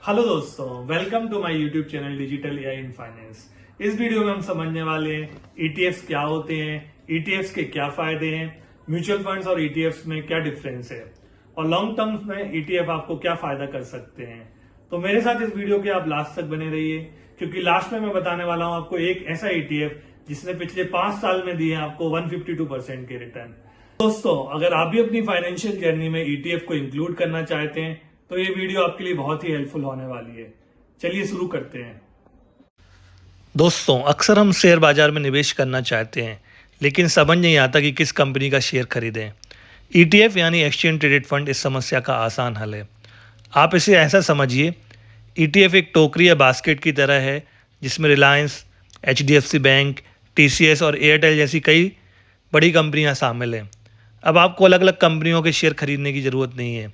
Hello दोस्तों, welcome to my YouTube channel digital AI in finance. इस video में हम समझने वाले हैं ईटीएफ्स क्या होते हैं, ईटीएफ्स के क्या फायदे हैं, म्यूचुअल फंड्स और ईटीएफ्स में क्या डिफरेंस है और लॉन्ग टर्म में ईटीएफ आपको क्या फायदा कर सकते हैं। तो मेरे साथ इस वीडियो के आप लास्ट तक बने रहिए, क्योंकि लास्ट में मैं बताने वाला हूं आपको एक ऐसा ईटीएफ जिसने पिछले 5 साल में दिए आपको 152% के रिटर्न। दोस्तों, अगर आप भी अपनी फाइनेंशियल जर्नी में ईटीएफ को इंक्लूड करना चाहते हैं तो ये वीडियो आपके लिए बहुत ही हेल्पफुल होने वाली है। चलिए शुरू करते हैं। दोस्तों, अक्सर हम शेयर बाजार में निवेश करना चाहते हैं, लेकिन समझ नहीं आता कि किस कंपनी का शेयर खरीदें। ईटीएफ यानी एक्सचेंज ट्रेडेड फंड इस समस्या का आसान हल है। आप इसे ऐसा समझिए, ईटीएफ एक टोकरी या बास्केट की तरह है जिसमें रिलायंस, एचडीएफसी बैंक, टीसीएस और एयरटेल जैसी कई बड़ी कंपनियां शामिल हैं। अब आपको अलग अलग कंपनियों के शेयर खरीदने की ज़रूरत नहीं है।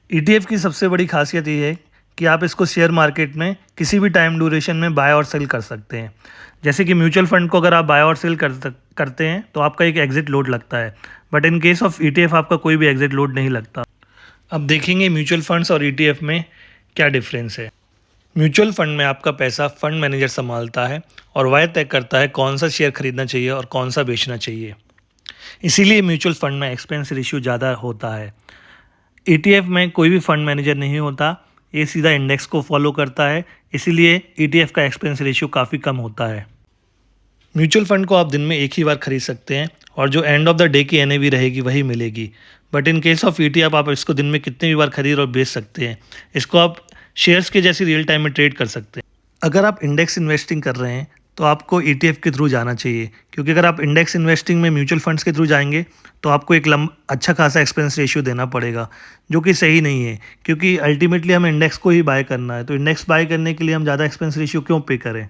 ईटीएफ की सबसे बड़ी खासियत ये है कि आप इसको शेयर मार्केट में किसी भी टाइम ड्यूरेशन में बाय और सेल कर सकते हैं। जैसे कि म्यूचुअल फंड को अगर आप बाय और सेल करते हैं तो आपका एक एग्जिट लोड लगता है, but in case of ETF आपका कोई भी एग्जिट लोड नहीं लगता। अब देखेंगे म्यूचुअल फंड्स और ईटीएफ में क्या डिफरेंस है। म्यूचुअल फंड में आपका पैसा फंड मैनेजर संभालता है और वह तय करता है कौन सा शेयर खरीदना चाहिए और कौन सा बेचना चाहिए। इसीलिए म्यूचुअल फंड में एक्सपेंस रेशियो ज़्यादा होता है। ईटीएफ में कोई भी फंड मैनेजर नहीं होता, ये सीधा इंडेक्स को फॉलो करता है, इसीलिए ईटीएफ का एक्सपेंस रेशियो काफ़ी कम होता है। म्यूचुअल फंड को आप दिन में एक ही बार खरीद सकते हैं और जो एंड ऑफ द डे की एनएवी रहेगी वही मिलेगी। But in case of ETF आप इसको दिन में कितनी भी बार खरीद और बेच सकते हैं। इसको आप शेयर्स के जैसी रियल टाइम में ट्रेड कर सकते हैं। अगर आप इंडेक्स इन्वेस्टिंग कर रहे हैं तो आपको ईटीएफ के थ्रू जाना चाहिए, क्योंकि अगर आप इंडेक्स इन्वेस्टिंग में म्यूचुअल फंड्स के थ्रू जाएंगे तो आपको एक अच्छा खासा एक्सपेंस रेशियो देना पड़ेगा, जो कि सही नहीं है, क्योंकि अल्टीमेटली हमें इंडेक्स को ही बाय करना है। तो इंडेक्स बाय करने के लिए हम ज़्यादा एक्सपेंस रेशियो क्यों पे करें।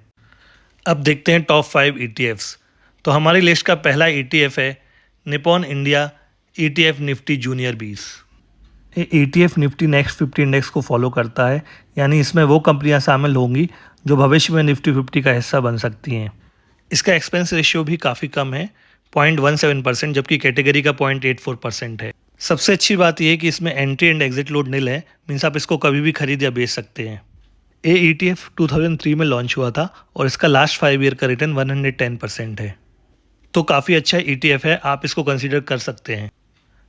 अब देखते हैं टॉप 5 ईटीएफ्स। तो हमारी लिस्ट का पहला ईटीएफ है Nippon India ETF Nifty junior 20। ये ईटीएफ निफ्टी नेक्स्ट 50 इंडेक्स को फॉलो करता है, यानी इसमें वो कंपनियां शामिल होंगी जो भविष्य में निफ्टी 50 का हिस्सा बन सकती हैं। इसका एक्सपेंस रेशियो भी काफ़ी कम है, 0.17%, जबकि कैटेगरी का 0.84% है। सबसे अच्छी बात यह है कि इसमें एंट्री एंड एग्जिट लोड नील है, मीन्स आप इसको कभी भी खरीद या बेच सकते हैं। ये ईटीएफ 2003 में लॉन्च हुआ था और इसका लास्ट 5 ईयर का रिटर्न 110% है। तो काफ़ी अच्छा ईटीएफ है, आप इसको कंसिडर कर सकते हैं।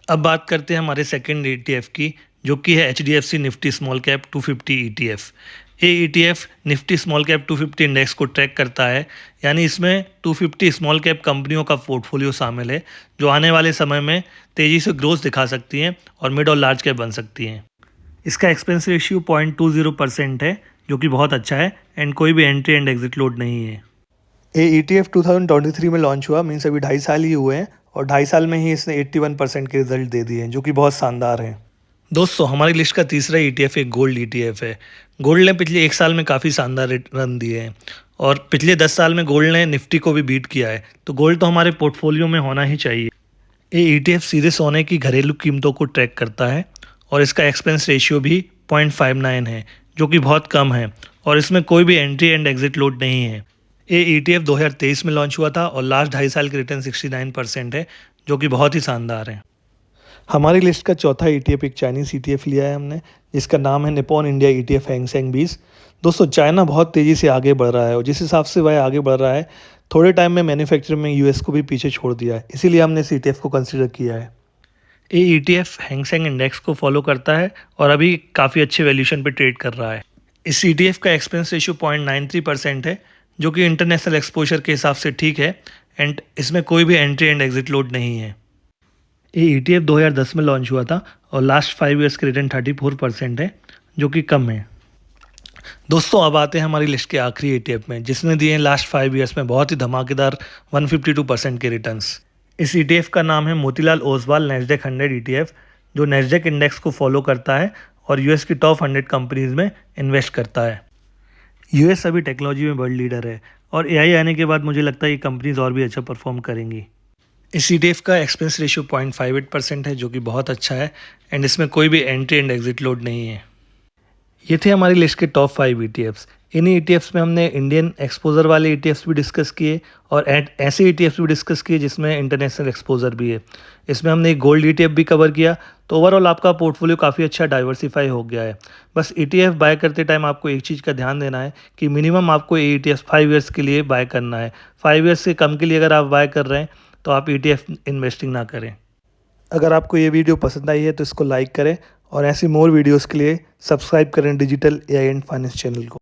अब बात करते हैं हमारे सेकंड ईटीएफ की, जो कि है HDFC Nifty small cap 250 ETF. ये ETF Nifty small cap 250 index को ट्रैक करता है, यानी इसमें 250 स्मॉल कैप कंपनियों का पोर्टफोलियो शामिल है जो आने वाले समय में तेज़ी से ग्रोथ दिखा सकती हैं और मिड और लार्ज कैप बन सकती हैं। इसका एक्सपेंस रेशियो 0.20% है, जो कि बहुत अच्छा है, एंड कोई भी एंट्री एंड एग्जिट लोड नहीं है। ये ईटीएफ 2023 में लॉन्च हुआ, मीन्स अभी 2.5 साल ही हुए हैं और 2.5 साल में ही इसने 81% के रिजल्ट दे दिए हैं, जो कि बहुत शानदार है। दोस्तों, हमारी लिस्ट का तीसरा ईटीएफ एक गोल्ड ईटीएफ है। गोल्ड ने पिछले 1 साल में काफ़ी शानदार रिटर्न दिए हैं और पिछले 10 साल में गोल्ड ने निफ्टी को भी बीट किया है, तो गोल्ड तो हमारे पोर्टफोलियो में होना ही चाहिए। ये ईटीएफ सीधे सोने की घरेलू कीमतों को ट्रैक करता है और इसका एक्सपेंस रेशियो भी 0.59 है, जो कि बहुत कम है, और इसमें कोई भी एंट्री एंड एग्जिट लोड नहीं है। ये ईटीएफ 2023 में लॉन्च हुआ था और लास्ट 2.5 साल की रिटर्न 69% है, जो कि बहुत ही शानदार है। हमारी लिस्ट का चौथा ईटीएफ एक चाइनीज़ ईटीएफ लिया है हमने, जिसका नाम है निपॉन इंडिया ईटीएफ हैंगसेंग 20। दोस्तों, चाइना बहुत तेज़ी से आगे बढ़ रहा है और जिस हिसाब से वह आगे बढ़ रहा है, थोड़े टाइम में मैन्युफैक्चरिंग में यूएस को भी पीछे छोड़ दिया है, इसीलिए हमने इस ईटीएफ को कंसिडर किया है। ये ईटीएफ हैंगसेंग इंडेक्स को फॉलो करता है और अभी काफ़ी अच्छे वैल्यूशन पे ट्रेड कर रहा है। इस ईटीएफ का एक्सपेंस रेशियो 0.93% है, जो कि इंटरनेशनल एक्सपोजर के हिसाब से ठीक है, एंड इसमें कोई भी एंट्री एंड एग्जिट लोड नहीं है। ये ईटीएफ 2010 में लॉन्च हुआ था और लास्ट 5 ईयर्स के रिटर्न 34% है, जो कि कम है। दोस्तों, अब आते हैं हमारी लिस्ट के आखिरी ईटीएफ में, जिसने दिए हैं लास्ट 5 ईयर्स में बहुत ही धमाकेदार 152% के रिटर्न्स। इस ईटीएफ का नाम है मोतीलाल ओसवाल नैस्डैक 100 ईटीएफ, जो नैस्डैक इंडेक्स को फॉलो करता है और यूएस की टॉप 100 कंपनीज में इन्वेस्ट करता है। यूएस अभी टेक्नोलॉजी में वर्ल्ड लीडर है और एआई आने के बाद मुझे लगता है ये कंपनीज और भी अच्छा परफॉर्म करेंगी। इस ईटीएफ का एक्सपेंस रेशियो 0.58% है, जो कि बहुत अच्छा है, एंड इसमें कोई भी एंट्री एंड एग्जिट लोड नहीं है। ये थे हमारी लिस्ट के टॉप 5 ETFs। इन्हीं ETFs में हमने इंडियन एक्सपोजर वाले ETFs भी डिस्कस किए और ऐसे ETFs भी डिस्कस किए जिसमें इंटरनेशनल एक्सपोजर भी है। इसमें हमने एक गोल्ड ETF भी कवर किया, तो ओवरऑल आपका पोर्टफोलियो काफ़ी अच्छा डाइवर्सिफाई हो गया है। बस ETF बाय करते टाइम आपको एक चीज़ का ध्यान देना है कि मिनिमम आपको ये ETF 5 ईयर्स के लिए बाय करना है। 5 ईयर्स से कम के लिए अगर आप बाय कर रहे हैं तो आप ETF इन्वेस्टिंग ना करें। अगर आपको ये वीडियो पसंद आई है तो इसको लाइक करें और ऐसी मोर वीडियोस के लिए सब्सक्राइब करें digital AI and finance channel को।